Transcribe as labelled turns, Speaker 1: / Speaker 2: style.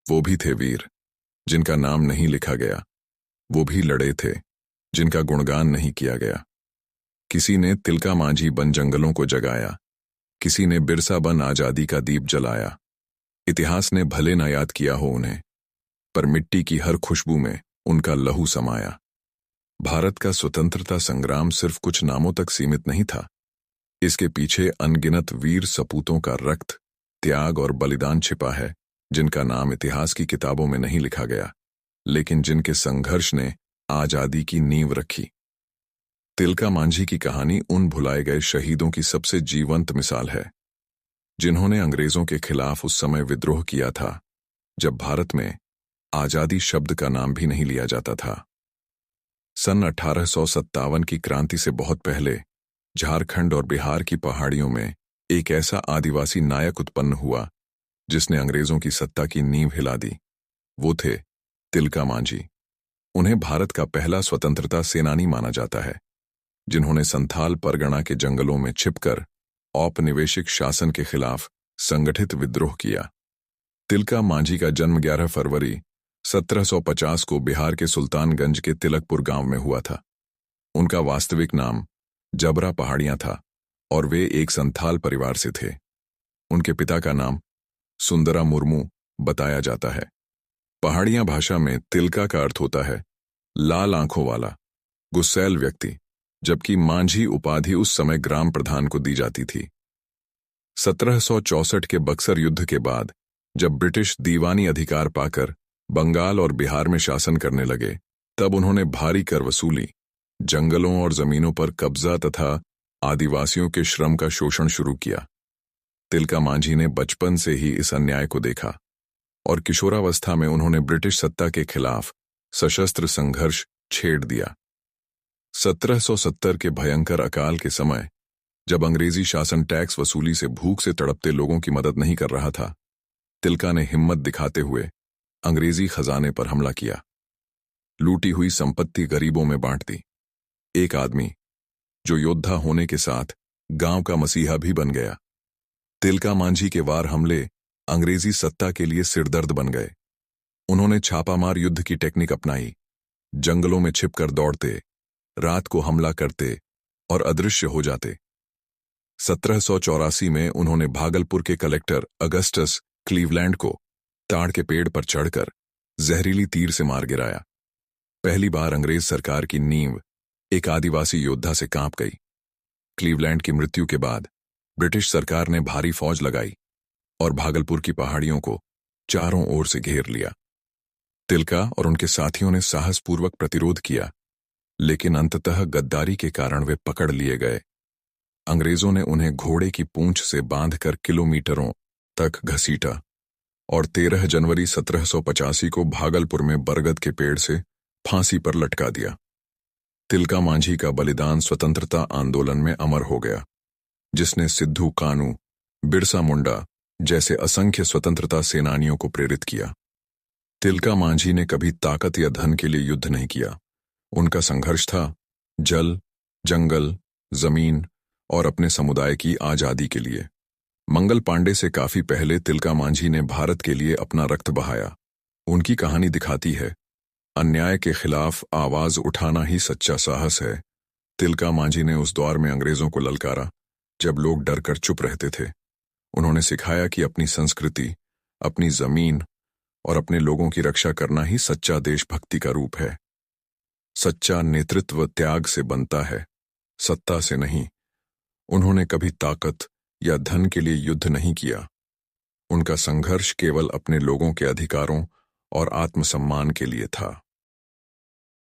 Speaker 1: वो भी थे वीर जिनका नाम नहीं लिखा गया। वो भी लड़े थे जिनका गुणगान नहीं किया गया। किसी ने तिलका मांझी बन जंगलों को जगाया, किसी ने बिरसा बन आजादी का दीप जलाया। इतिहास ने भले ना याद किया हो उन्हें, पर मिट्टी की हर खुशबू में उनका लहू समाया। भारत का स्वतंत्रता संग्राम सिर्फ कुछ नामों तक सीमित नहीं था। इसके पीछे अनगिनत वीर सपूतों का रक्त, त्याग और बलिदान छिपा है, जिनका नाम इतिहास की किताबों में नहीं लिखा गया, लेकिन जिनके संघर्ष ने आजादी की नींव रखी। तिलका मांझी की कहानी उन भुलाए गए शहीदों की सबसे जीवंत मिसाल है, जिन्होंने अंग्रेजों के खिलाफ उस समय विद्रोह किया था जब भारत में आजादी शब्द का नाम भी नहीं लिया जाता था। सन 1857 की क्रांति से बहुत पहले झारखंड और बिहार की पहाड़ियों में एक ऐसा आदिवासी नायक उत्पन्न हुआ जिसने अंग्रेजों की सत्ता की नींव हिला दी। वो थे तिलका मांझी। उन्हें भारत का पहला स्वतंत्रता सेनानी माना जाता है, जिन्होंने संथाल परगना के जंगलों में छिपकर औपनिवेशिक शासन के खिलाफ संगठित विद्रोह किया। तिलका मांझी का जन्म 11 फरवरी 1750 को बिहार के सुल्तानगंज के तिलकपुर गांव में हुआ था। उनका वास्तविक नाम जबरा पहाड़ियां था और वे एक संथाल परिवार से थे। उनके पिता का नाम सुंदरा मुर्मू बताया जाता है। पहाड़ियां भाषा में तिलका का अर्थ होता है लाल आंखों वाला, गुस्सैल व्यक्ति, जबकि मांझी उपाधि उस समय ग्राम प्रधान को दी जाती थी। 1764 के बक्सर युद्ध के बाद जब ब्रिटिश दीवानी अधिकार पाकर बंगाल और बिहार में शासन करने लगे, तब उन्होंने भारी कर वसूली, जंगलों और जमीनों पर कब्जा तथा आदिवासियों के श्रम का शोषण शुरू किया। तिलका मांझी ने बचपन से ही इस अन्याय को देखा और किशोरावस्था में उन्होंने ब्रिटिश सत्ता के खिलाफ सशस्त्र संघर्ष छेड़ दिया। 1770 के भयंकर अकाल के समय, जब अंग्रेजी शासन टैक्स वसूली से भूख से तड़पते लोगों की मदद नहीं कर रहा था, तिलका ने हिम्मत दिखाते हुए अंग्रेजी खजाने पर हमला किया। लूटी हुई संपत्ति गरीबों में बांट दी। एक आदमी जो योद्धा होने के साथ गांव का मसीहा भी बन गया। तिलका मांझी के वार हमले अंग्रेजी सत्ता के लिए सिरदर्द बन गए। उन्होंने छापामार युद्ध की टेक्निक अपनाई, जंगलों में छिपकर दौड़ते, रात को हमला करते और अदृश्य हो जाते। 1784 में उन्होंने भागलपुर के कलेक्टर अगस्टस क्लीवलैंड को ताड़ के पेड़ पर चढ़कर जहरीली तीर से मार गिराया। पहली बार अंग्रेज सरकार की नींव एक आदिवासी योद्धा से कांप गई। क्लीवलैंड की मृत्यु के बाद ब्रिटिश सरकार ने भारी फौज लगाई और भागलपुर की पहाड़ियों को चारों ओर से घेर लिया। तिलका और उनके साथियों ने साहसपूर्वक प्रतिरोध किया, लेकिन अंततः गद्दारी के कारण वे पकड़ लिए गए। अंग्रेजों ने उन्हें घोड़े की पूंछ से बांधकर किलोमीटरों तक घसीटा और 13 जनवरी 1785 को भागलपुर में बरगद के पेड़ से फांसी पर लटका दिया। तिलका मांझी का बलिदान स्वतंत्रता आंदोलन में अमर हो गया, जिसने सिद्धू कानू, बिरसा मुंडा जैसे असंख्य स्वतंत्रता सेनानियों को प्रेरित किया। तिलका मांझी ने कभी ताकत या धन के लिए युद्ध नहीं किया। उनका संघर्ष था जल, जंगल, जमीन और अपने समुदाय की आजादी के लिए। मंगल पांडे से काफी पहले तिलका मांझी ने भारत के लिए अपना रक्त बहाया। उनकी कहानी दिखाती है, अन्याय के खिलाफ आवाज उठाना ही सच्चा साहस है। तिलका मांझी ने उस दौर में अंग्रेजों को ललकारा जब लोग डर कर चुप रहते थे। उन्होंने सिखाया कि अपनी संस्कृति, अपनी जमीन और अपने लोगों की रक्षा करना ही सच्चा देशभक्ति का रूप है। सच्चा नेतृत्व त्याग से बनता है, सत्ता से नहीं। उन्होंने कभी ताकत या धन के लिए युद्ध नहीं किया। उनका संघर्ष केवल अपने लोगों के अधिकारों और आत्मसम्मान के लिए था।